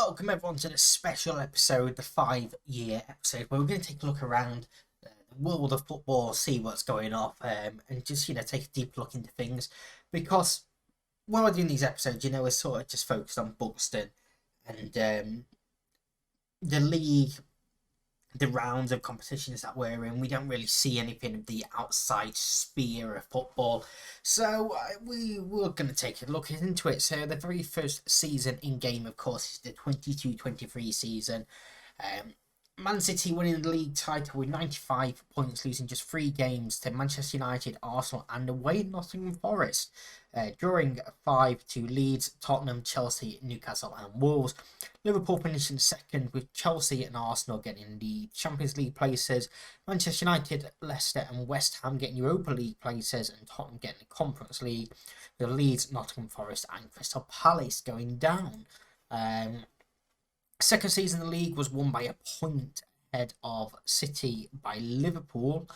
Welcome everyone to the special episode, the 5-year episode, where we're going to take a look around the world of football, see what's going on, and just take a deep look into things. Because while we're doing these episodes, we're sort of just focused on Buxton and the league, the rounds of competitions that we're in. We don't really see anything of the outside sphere of football, so we were going to take a look into it. So the very first season in game, of course, is the 22-23 season. Man City winning the league title with 95 points, losing just 3 games to Manchester United, Arsenal and away Nottingham Forest. Drawing 5 to Leeds, Tottenham, Chelsea, Newcastle and Wolves. Liverpool finishing second with Chelsea and Arsenal getting the Champions League places. Manchester United, Leicester and West Ham getting Europa League places, and Tottenham getting the Conference League, with Leeds, Nottingham Forest and Crystal Palace going down. Second season in the league was won by a point ahead of City by Liverpool,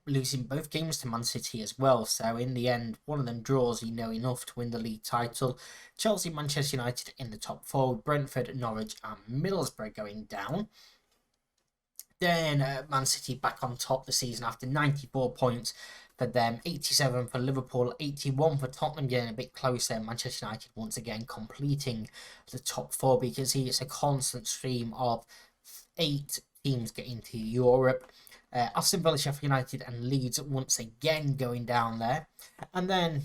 losing both games to Man City as well. So in the end, one of them draws enough to win the league title. Chelsea, Manchester United in the top 4, Brentford, Norwich and Middlesbrough going down. Then Man City back on top the season after 94 points for them, 87 for Liverpool, 81 for Tottenham, getting a bit closer. Manchester United once again completing the top 4, because it's a constant stream of 8 teams getting to Europe. Aston Villa, Sheffield United and Leeds once again going down there. And then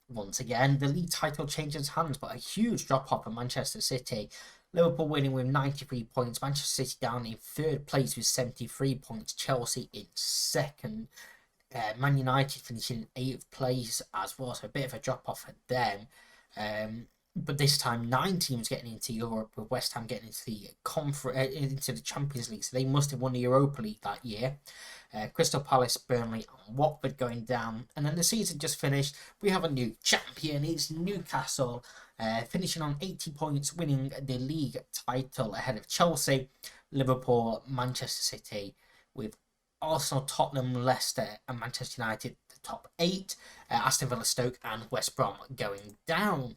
once again the league title changes hands, but a huge drop off for Manchester City. Liverpool winning with 93 points, Manchester City down in 3rd place with 73 points, Chelsea in 2nd. Man United finishing in 8th place as well, so a bit of a drop off for them. But this time 9 teams getting into Europe, with West Ham getting into the into the Champions League, so they must have won the Europa League that year. Crystal Palace, Burnley and Watford going down. And then the season just finished. We have a new champion. It's Newcastle, finishing on 80 points, winning the league title ahead of Chelsea, Liverpool, Manchester City, with Arsenal, Tottenham, Leicester and Manchester United the top 8. Aston Villa, Stoke and West Brom going down.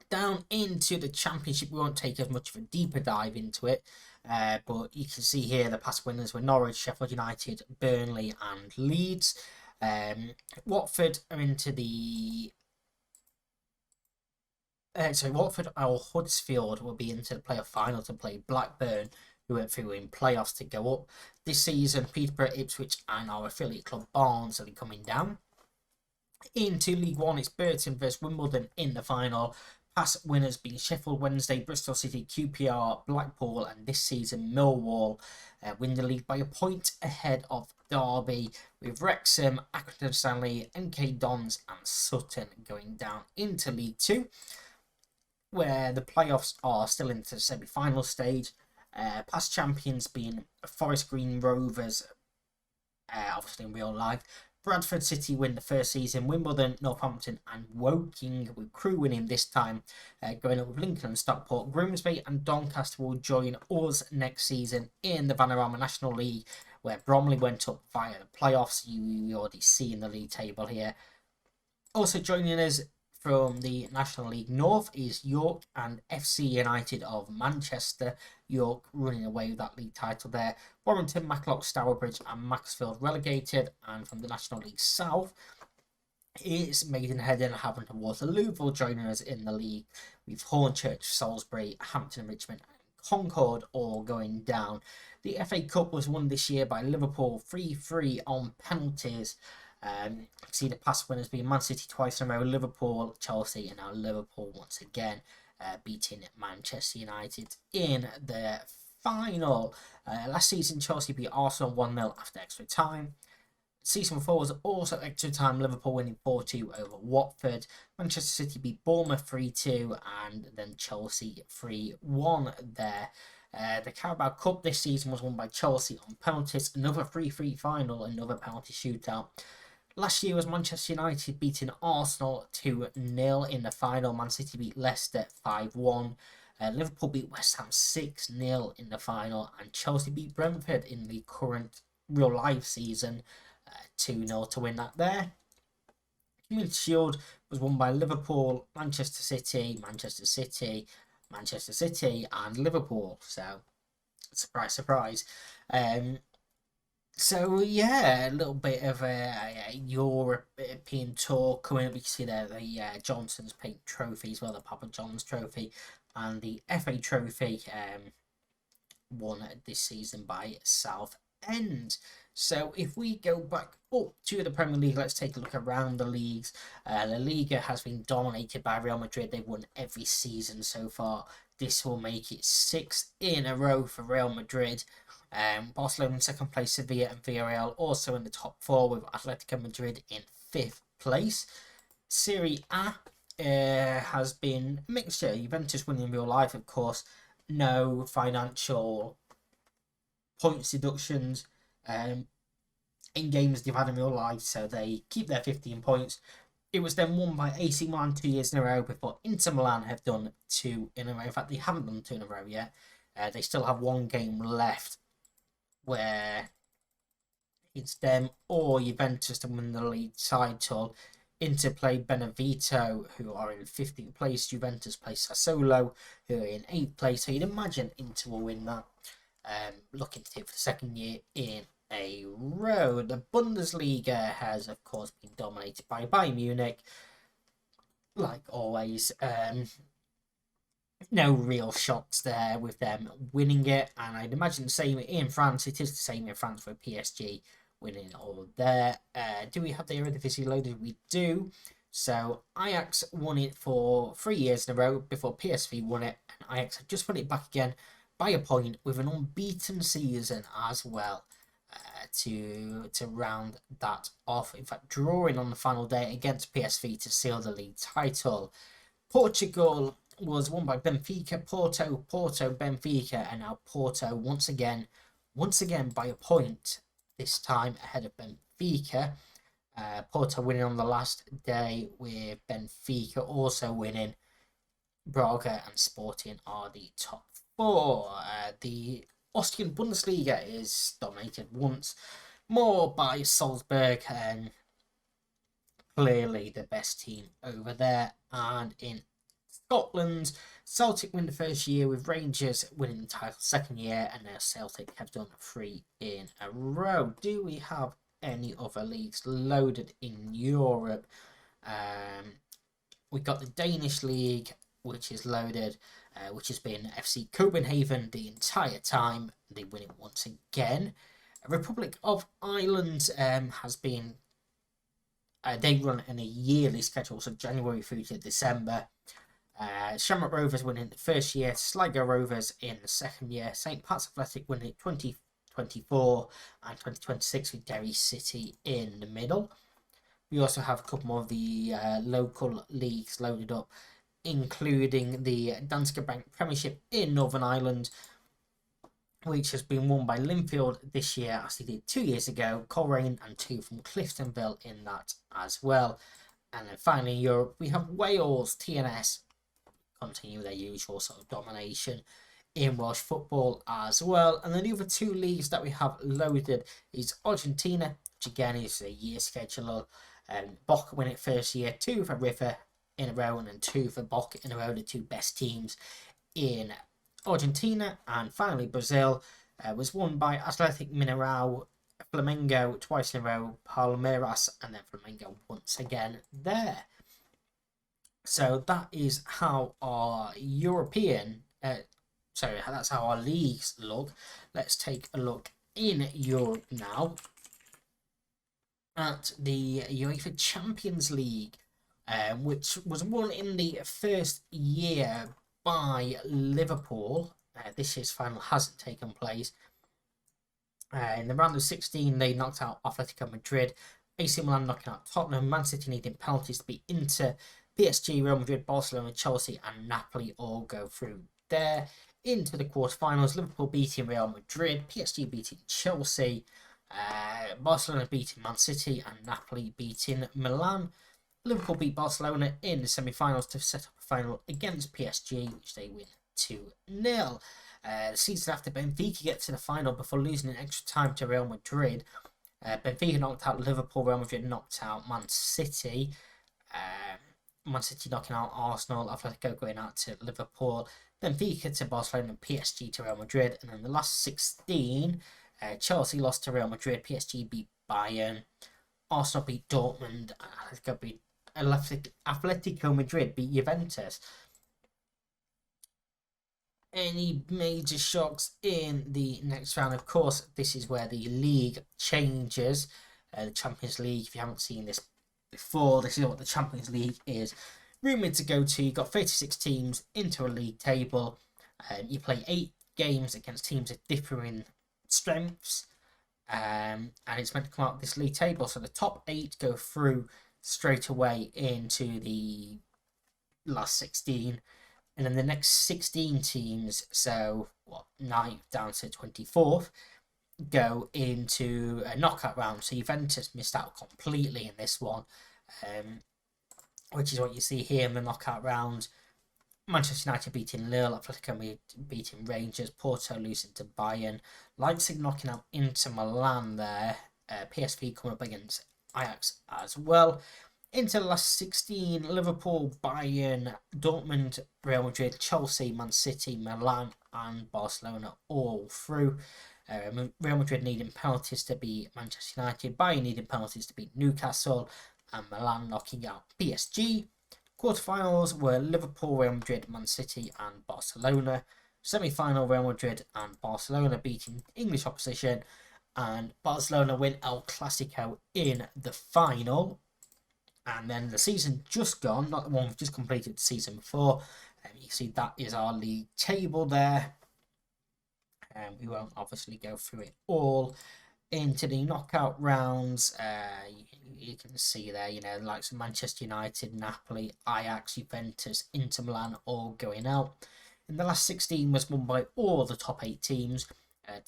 Down into the Championship, we won't take as much of a deeper dive into it, but you can see here the past winners were Norwich, Sheffield United, Burnley and Leeds. Watford are into the Watford or Huddersfield will be into the playoff final to play Blackburn, who went through in playoffs to go up. This season, Peterborough, Ipswich and our affiliate club Barnes are coming down. Into League One, it's Burton vs Wimbledon in the final. Past winners being Sheffield Wednesday, Bristol City, QPR, Blackpool and this season Millwall win the league by a point ahead of Derby, with Wrexham, Accrington Stanley, MK Dons and Sutton going down into League 2, where the playoffs are still into the semi-final stage. Past champions being Forest Green Rovers, obviously in real life. Bradford City win the first season, Wimbledon, Northampton and Woking, with Crewe winning this time, going up with Lincoln and Stockport. Grimsby and Doncaster will join us next season in the Vanarama National League, where Bromley went up via the playoffs. You already see in the league table here. Also joining us from the National League North is York and FC United of Manchester. York running away with that league title there. Warrington, Matlock, Stourbridge and Maxfield relegated. And from the National League South, it's Maidenhead and Havant and Waterlooville joining us in the league, with Hornchurch, Salisbury, Hampton, Richmond and Concord all going down. The FA Cup was won this year by Liverpool 3-3 on penalties. See the past winners being Man City twice in a row, Liverpool, Chelsea and now Liverpool once again beating Manchester United in the final. Last season Chelsea beat Arsenal 1-0 after extra time. Season before was also extra time, Liverpool winning 4-2 over Watford. Manchester City beat Bournemouth 3-2 and then Chelsea 3-1 there. The Carabao Cup this season was won by Chelsea on penalties. Another 3-3 final, another penalty shootout. Last year was Manchester United beating Arsenal 2-0 in the final. Man City beat Leicester 5-1. Liverpool beat West Ham 6-0 in the final. And Chelsea beat Brentford in the current real life season 2-0 to win that there. Community Shield was won by Liverpool, Manchester City, Manchester City and Liverpool. So, surprise, surprise. Um, so yeah, a little bit of a European tour coming up. You can see there the Johnson's Paint Trophy as well, the Papa John's Trophy, and the FA Trophy. Won this season by Southend. So if we go back up to the Premier League, let's take a look around the leagues. La Liga has been dominated by Real Madrid. They've won every season so far. This will make it 6 in a row for Real Madrid. Barcelona in second place, Sevilla and Villarreal also in the top 4 with Atletico Madrid in 5th place. Serie A has been a mixture. Juventus winning in real life, of course. No financial points deductions in games they've had in real life, so they keep their 15 points. It was then won by AC Milan 2 years in a row before Inter Milan have done 2 in a row. In fact, they haven't done 2 in a row yet. They still have 1 game left where it's them or Juventus to win the league title. Inter play Benevento, who are in 15th place. Juventus play Sassuolo, who are in 8th place. So you'd imagine Inter will win that. Looking to it for the second year in a row. The Bundesliga has, of course, been dominated by Bayern Munich. Like always, no real shocks there with them winning it. And I'd imagine the same in France. It is the same in France for PSG. Winning all there. Do we have the Eredivisie loaded? We do. So Ajax won it for 3 years in a row before PSV won it, and Ajax have just won it back again by a point with an unbeaten season as well to round that off. In fact, drawing on the final day against PSV to seal the league title. Portugal was won by Benfica, Porto, Benfica, and now Porto once again by a point. This time ahead of Benfica. Porto winning on the last day with Benfica also winning. Braga and Sporting are the top 4. The Austrian Bundesliga is dominated once more by Salzburg, and clearly the best team over there. And in Scotland, Celtic win the first year with Rangers winning the title second year, and now Celtic have done 3 in a row. Do we have any other leagues loaded in Europe? We've got the Danish league, which is loaded, which has been FC Copenhagen the entire time. They win it once again. Republic of Ireland has been, they run in a yearly schedule, so January through to December. Shamrock Rovers winning the first year, Sligo Rovers in the second year, St. Pat's Athletic winning it 2024 and 2026 with Derry City in the middle. We also have a couple more of the local leagues loaded up, including the Danske Bank Premiership in Northern Ireland, which has been won by Linfield this year, as they did 2 years ago. Coleraine and 2 from Cliftonville in that as well. And then finally in Europe, we have Wales, TNS, continue their usual sort of domination in Welsh football as well. And then the other 2 leagues that we have loaded is Argentina, which again is a year schedule. Boca win it first year, 2 for River in a row, and then 2 for Boca in a row, the 2 best teams in Argentina. And finally Brazil was won by Athletic Mineirão, Flamengo twice in a row, Palmeiras, and then Flamengo once again there. So that is how our that's how our leagues look. Let's take a look in Europe now at the UEFA Champions League, which was won in the first year by Liverpool. This year's final hasn't taken place. In the round of 16, they knocked out Atletico Madrid, AC Milan knocking out Tottenham, Man City needing penalties to beat Inter, PSG, Real Madrid, Barcelona, Chelsea, and Napoli all go through there. Into the quarterfinals, Liverpool beating Real Madrid, PSG beating Chelsea, Barcelona beating Man City, and Napoli beating Milan. Liverpool beat Barcelona in the semi-finals to set up a final against PSG, which they win 2-0. The season after, Benfica get to the final before losing in extra time to Real Madrid. Benfica knocked out Liverpool, Real Madrid knocked out Man City. Man City knocking out Arsenal, Atletico going out to Liverpool, Benfica to Barcelona, PSG to Real Madrid, and then the last 16, Chelsea lost to Real Madrid, PSG beat Bayern, Arsenal beat Dortmund, Atletico beat Atletico Madrid beat Juventus. Any major shocks in the next round? Of course, this is where the league changes. The Champions League, if you haven't seen this before, this is what the Champions League is rumoured to go to. You've got 36 teams into a league table. You play 8 games against teams of differing strengths. And it's meant to come out of this league table. So the top 8 go through straight away into the last 16. And then the next 16 teams, so 9th down to 24th, go into a knockout round. So Juventus missed out completely in this one, which is what you see here in the knockout round. Manchester United beating Lille, Atletico beating Rangers, Porto losing to Bayern, Leipzig knocking out Inter Milan there, PSV coming up against Ajax as well. Into the last 16, Liverpool, Bayern, Dortmund, Real Madrid, Chelsea, Man City, Milan and Barcelona all through. Real Madrid needing penalties to beat Manchester United, Bayern needing penalties to beat Newcastle, and Milan knocking out PSG. Quarterfinals were Liverpool, Real Madrid, Man City and Barcelona. Semi-final, Real Madrid and Barcelona beating English opposition, and Barcelona win El Clasico in the final. And then the season just gone, not the one we've just completed the season before. You can see that is our league table there. We won't obviously go through it all. Into the knockout rounds, you can see there, the likes of Manchester United, Napoli, Ajax, Juventus, Inter Milan all going out. And the last 16 was won by all the top 8 teams.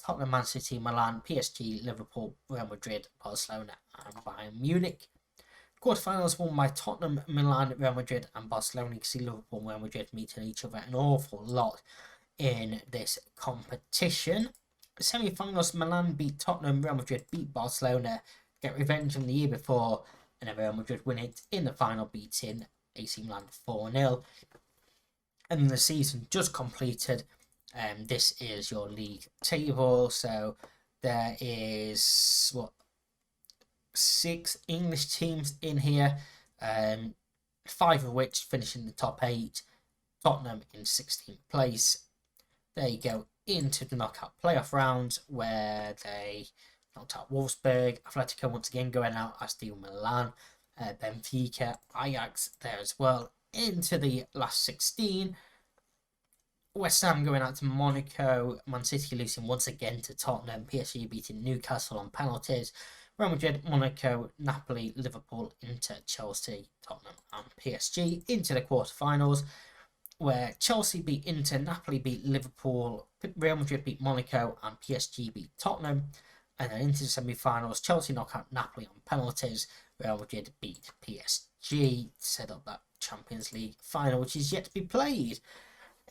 Tottenham, Man City, Milan, PSG, Liverpool, Real Madrid, Barcelona and Bayern Munich. Quarterfinals won by Tottenham, Milan, Real Madrid and Barcelona. You can see Liverpool and Real Madrid meeting each other an awful lot in this competition. Semi-finals, Milan beat Tottenham, Real Madrid beat Barcelona, get revenge from the year before, and then Real Madrid win it in the final, beating AC Milan 4-0. And the season just completed. This is your league table. So there is 6 English teams in here, 5 of which finish in the top 8. Tottenham in 16th place. There you go, into the knockout playoff round where they knocked out Wolfsburg. Atletico once again going out, as do Milan, Benfica, Ajax there as well. Into the last 16, West Ham going out to Monaco, Man City losing once again to Tottenham, PSG beating Newcastle on penalties, Real Madrid, Monaco, Napoli, Liverpool, Inter, Chelsea, Tottenham and PSG. Into the quarterfinals, where Chelsea beat Inter, Napoli beat Liverpool, Real Madrid beat Monaco and PSG beat Tottenham. And then into the semi-finals, Chelsea knock out Napoli on penalties, Real Madrid beat PSG to set up that Champions League final, which is yet to be played.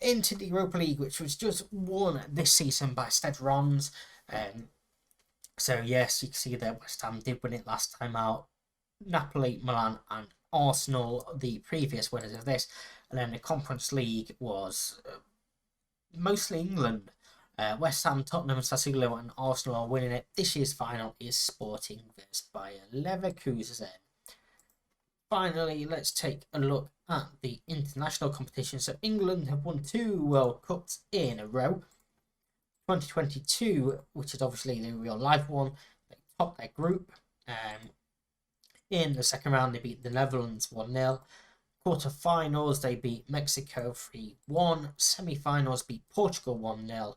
Into the Europa League, which was just won this season by Stade Reims. So yes, you can see that West Ham did win it last time out. Napoli, Milan and Arsenal, the previous winners of this. And then the Conference League was mostly England. West Ham, Tottenham, Sassuolo and Arsenal are winning it. This year's final is Sporting vs Bayer Leverkusen. Finally, let's take a look at the international competition. So England have won 2 World Cups in a row. 2022, which is obviously the real life one, they topped their group. In the second round, they beat the Netherlands 1-0. Quarterfinals, they beat Mexico 3-1. Semi-finals, beat Portugal 1-0.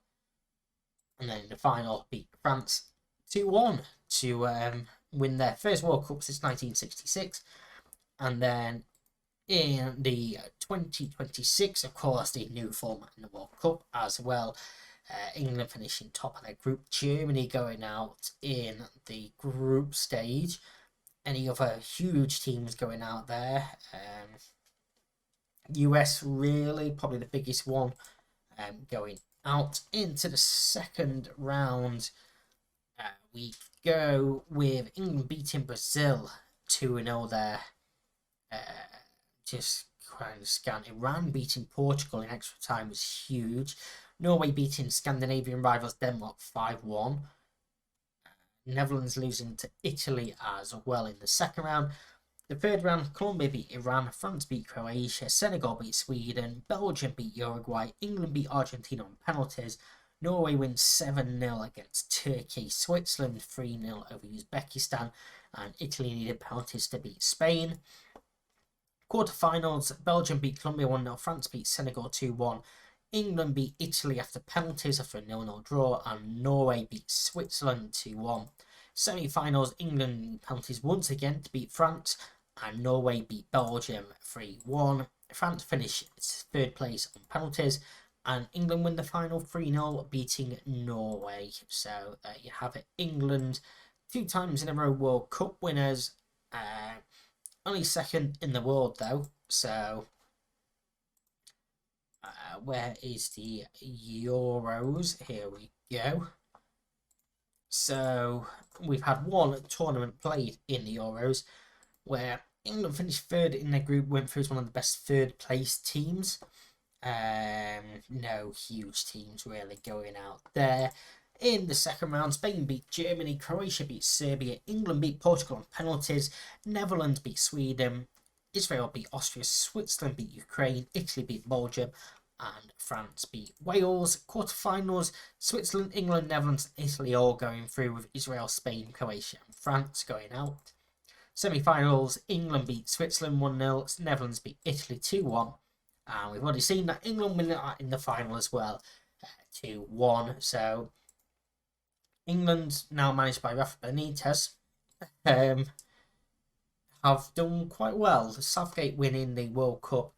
And then in the final, beat France 2-1 to win their first World Cup since 1966. And then in the 2026, of course, the new format in the World Cup as well. England finishing top of their group. Germany going out in the group stage. Any other huge teams going out there? US really, probably the biggest one, going out into the second round. We go with England beating Brazil 2-0 there. just kind of scan. Iran beating Portugal in extra time was huge. Norway beating Scandinavian rivals Denmark 5-1. Netherlands losing to Italy as well in the second round. The third round, Colombia beat Iran, France beat Croatia, Senegal beat Sweden, Belgium beat Uruguay, England beat Argentina on penalties, Norway wins 7-0 against Turkey, Switzerland 3-0 over Uzbekistan, and Italy needed penalties to beat Spain. Quarterfinals, Belgium beat Colombia 1-0, France beat Senegal 2-1, England beat Italy after penalties after a 0-0 draw, and Norway beat Switzerland 2-1. Semi-finals, England penalties once again to beat France, and Norway beat Belgium 3-1. France finished third place on penalties, and England win the final 3-0, beating Norway. So there you have it. England, 2 times in a row World Cup winners. Only second in the world though. So where is the Euros? Here we go. So we've had one tournament played in the Euros where England finished third in their group, went through as one of the best third place teams. No huge teams really going out there. In the second round, Spain beat Germany, Croatia beat Serbia, England beat Portugal on penalties, Netherlands beat Sweden, Israel beat Austria, Switzerland beat Ukraine, Italy beat Belgium, and France beat Wales. Quarterfinals, Switzerland, England, Netherlands, Italy all going through, with Israel, Spain, Croatia, and France going out. Semi-finals, England beat Switzerland 1-0, Netherlands beat Italy 2-1, and we've already seen that England win that in the final as well, 2-1. So England, now managed by Rafa Benitez, have done quite well. Southgate winning the World Cup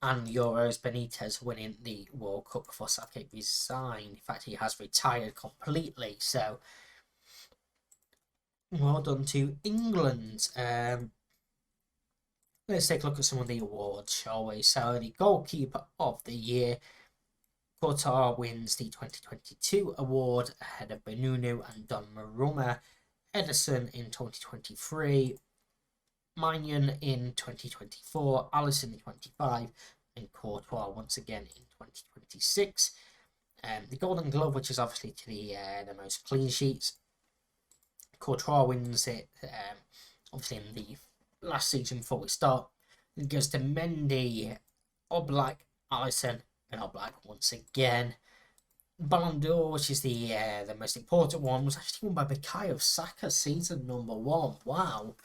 and the Euros, Benitez winning the World Cup before Southgate resigned. In fact, he has retired completely. So well done to England. Let's take a look at some of the awards, shall we? So the Goalkeeper of the Year, Qatar wins the 2022 award ahead of Benunu and Donnarumma. Edison in 2023, Maignan in 2024, Alisson in 25, and Courtois once again in 2026. The Golden Glove, which is obviously to the most clean sheets, Courtois wins it obviously in the last season before we start. It goes to Mendy, Oblak, Alisson, and Oblak once again. Ballon d'Or, which is the most important one, was actually won by Bukayo Saka, season number 1. Wow.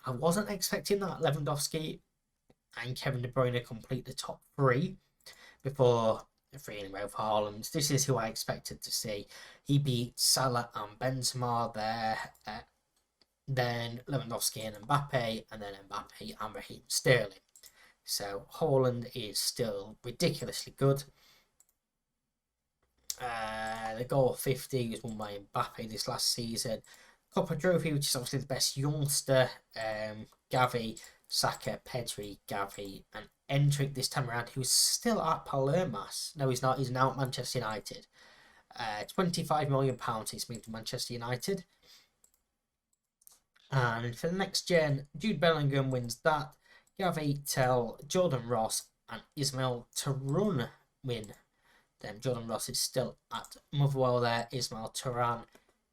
I wasn't expecting that. Lewandowski and Kevin De Bruyne complete the top 3 before the 3 in a row for Haaland. This is who I expected to see. He beat Salah and Benzema there. Then Lewandowski and Mbappe, and then Mbappe and Raheem Sterling. So Haaland is still ridiculously good. The goal 50 was won by Mbappe this last season. Copa Trophy, which is obviously the best youngster, Gavi, Saka, Pedri, Gavi, and Endrick this time around, who's still at Palermo. No, he's not. He's now at Manchester United. £25 million he's moved to Manchester United. And for the next gen, Jude Bellingham wins that. Gavi, Tell, Jordan Ross, and Ismail Taran win. Then Jordan Ross is still at Motherwell there. Ismail Taran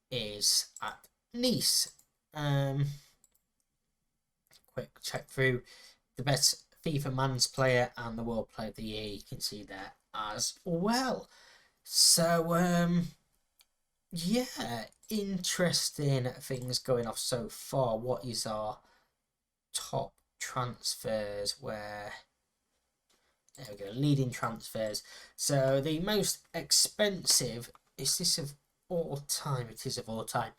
is at Nice. Quick check through the best FIFA Man's Player and the World Player of the Year. You can see there as well. So, yeah, interesting things going off so far. What is our top transfers? Where there we go, leading transfers. So the most expensive, is this of all time? It is of all time.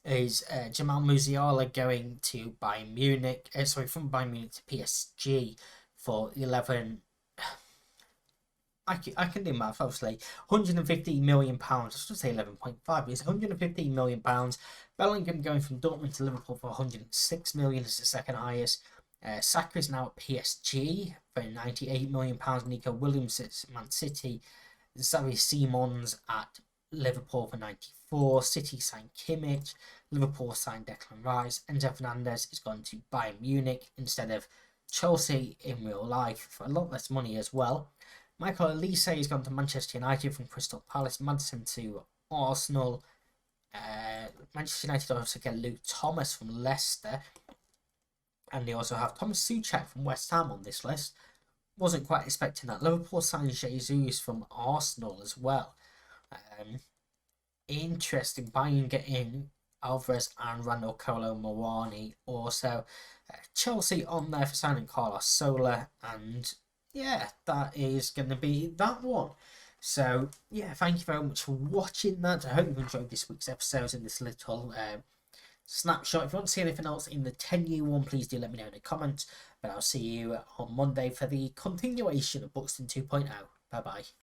Is Jamal Musiala going to Bayern Munich? From Bayern Munich to PSG for 11. I can do math, obviously. £115 million. I was going to say 11.5. It's £115 million. Bellingham going from Dortmund to Liverpool for £106 million is the second highest. Saka is now at PSG for £98 million. Nico Williams at Man City. Xavi Simons at Liverpool for 94. City signed Kimmich. Liverpool signed Declan Rice. Enzo Fernandez is going to Bayern Munich instead of Chelsea in real life for a lot less money as well. Michael Elise has gone to Manchester United from Crystal Palace. Madison to Arsenal. Manchester United also get Luke Thomas from Leicester. And they also have Thomas Souček from West Ham on this list. Wasn't quite expecting that. Liverpool signed Jesus from Arsenal as well. Interesting buying getting Alvarez and Randall Colo Muani. Also, Chelsea on there for signing Carlos Soler. And yeah, that is going to be that one. So yeah, thank you very much for watching that. I hope you enjoyed this week's episodes and this little snapshot. If you want to see anything else in the 10-year one, please do let me know in the comments. But I'll see you on Monday for the continuation of Buxton 2.0. Bye bye.